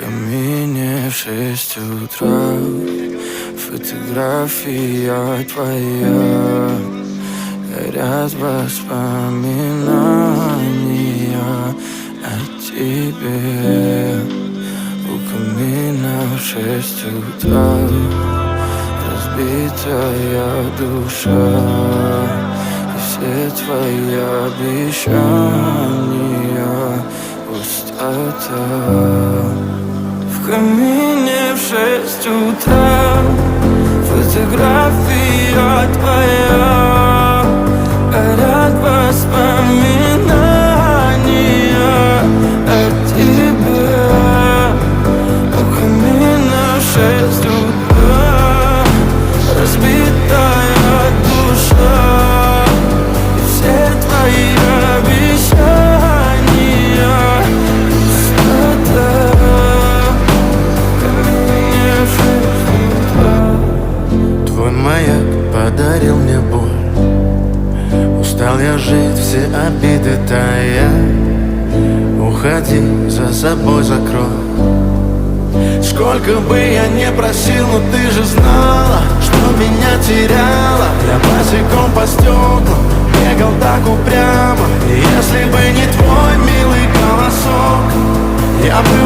камине в 6 утра. Фотография твоя, горят воспоминания о тебе. У камина в 6 утра разбитая душа, и все твои обещания пустота. В камине в 6 утра фотография твоя, горят воспоминания о тебе. У камина в 6 утра разбитая душа, и все твои обещания пустота. В камине в 6 утра. Твой маяк подарил мне боль, устал я жить, все обиды тая. Уходи, за собой закрой. Сколько бы я не просил, но ты же знала, что меня теряла. Я босиком по стеклам бегал так упрямо, и если бы не твой милый голосок, я бы